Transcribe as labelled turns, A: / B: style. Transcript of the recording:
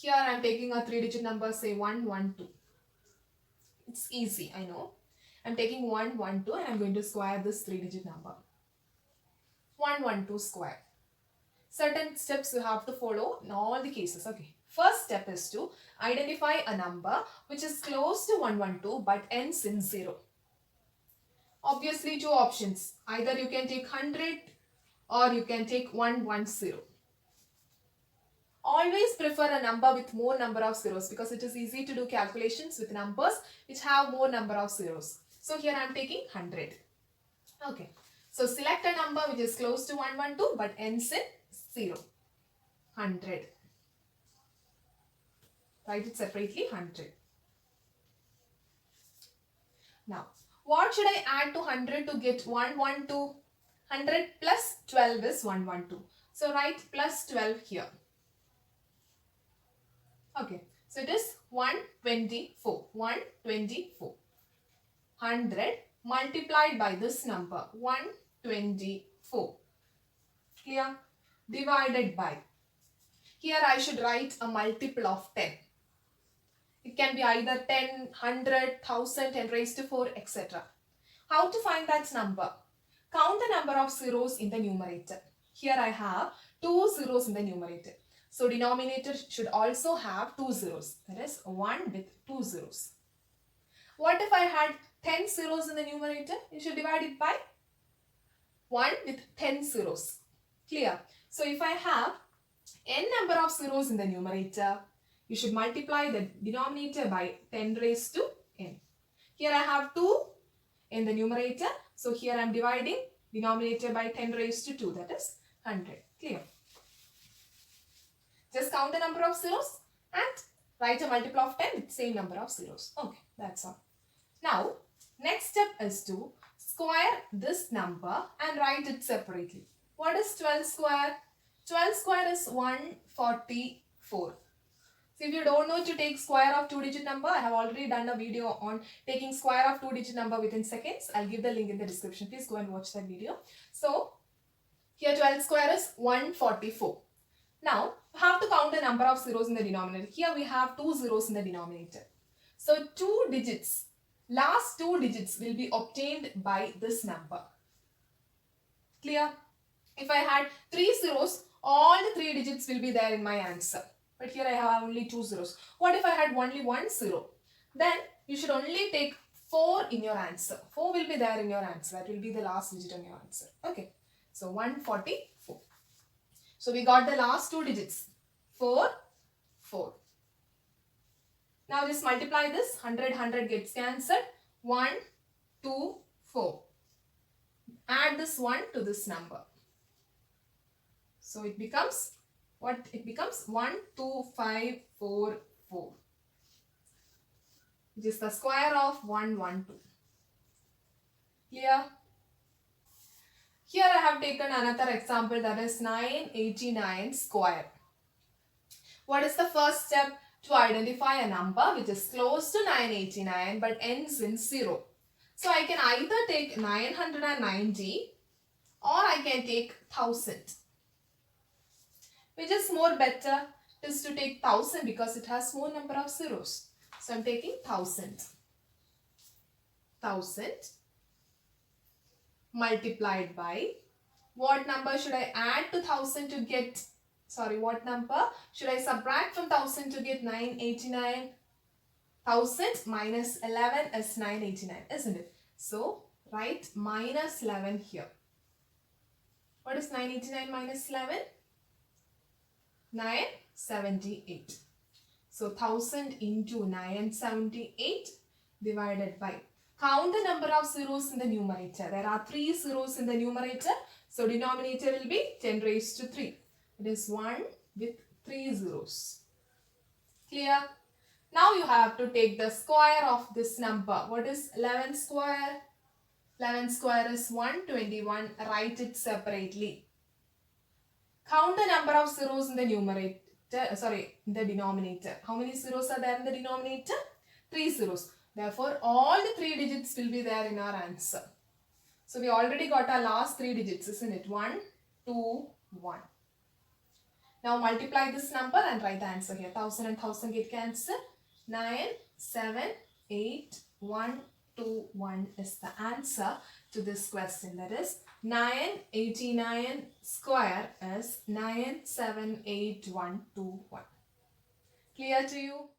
A: Here I am taking a 3-digit number, say 112. It's easy, I know. I'm taking 112 and I'm going to square this 3-digit number. 112 square. Certain steps you have to follow in all the cases. Okay. First step is to identify a number which is close to 112 but ends in 0. Obviously, two options. Either you can take 100 or you can take 110. Always prefer a number with more number of zeros because it is easy to do calculations with numbers which have more number of zeros. So here I am taking 100. Okay. So select a number which is close to 112 but ends in 0. 100. Write it separately, 100. Now, what should I add to 100 to get 112? 100 plus 12 is 112. So write plus 12 here. Okay, so it is 124. 124. 100 multiplied by this number 124. Clear? Divided by. Here I should write a multiple of 10. It can be either 10, 100, 1000, 10 raised to 4, etc. How to find that number? Count the number of zeros in the numerator. Here I have 2 zeros in the numerator. So denominator should also have 2 zeros. That is 1 with 2 zeros. What if I had 10 zeros in the numerator? You should divide it by 1 with 10 zeros. Clear? So if I have n number of zeros in the numerator, you should multiply the denominator by 10 raised to n. Here I have 2 in the numerator. So here I am dividing denominator by 10 raised to 2. That is 100. Clear? Just count the number of zeros and write a multiple of 10 with same number of zeros. Okay, that's all. Now, next step is to square this number and write it separately. What is 12 square? 12 square is 144. So if you don't know to take square of 2-digit number, I have already done a video on taking square of 2-digit number within seconds. I'll give the link in the description. Please go and watch that video. So here 12 square is 144. Now have to count the number of zeros in the denominator. Here we have 2 zeros in the denominator. So 2 digits, last 2 digits will be obtained by this number. Clear? If I had 3 zeros, all the 3 digits will be there in my answer. But here I have only 2 zeros. What if I had only 1 zero? Then you should only take 4 in your answer. 4 will be there in your answer. That will be the last digit in your answer. Okay. So 144. So we got the last 2 digits. 4, 4. Now just multiply this. 100, 100 gets cancelled. 1, 2, 4. Add this 1 to this number. So it becomes what? It becomes 12544, which is the square of 112. Clear? Here I have taken another example, that is 989 square. What is the first step? To identify a number which is close to 989 but ends in 0. So I can either take 990 or I can take 1000. Which is more better? It is to take 1000 because it has more number of zeros. So I am taking 1000. 1000 multiplied by, what number should I add to 1000 to get, what number should I subtract from 1000 to get 989? 1000 minus 11 is 989, isn't it? So write minus 11 here. What is 989 minus 11? 978. So 1000 into 978 divided by, count the number of zeros in the numerator. There are 3 zeros in the numerator. So denominator will be 10 raised to 3. It is 1 with 3 zeros. Clear? Now you have to take the square of this number. What is 11 square? 11 square is 121. Write it separately. Count the number of zeros in the numerator. In the denominator. How many zeros are there in the denominator? 3 zeros. Therefore, all the 3 digits will be there in our answer. So we already got our last 3 digits, isn't it? 1, 2, 1. Now multiply this number and write the answer here. 1000 and 1000 get cancelled. 9781121 is the answer to this question. That is 989 square is 978121. Clear to you?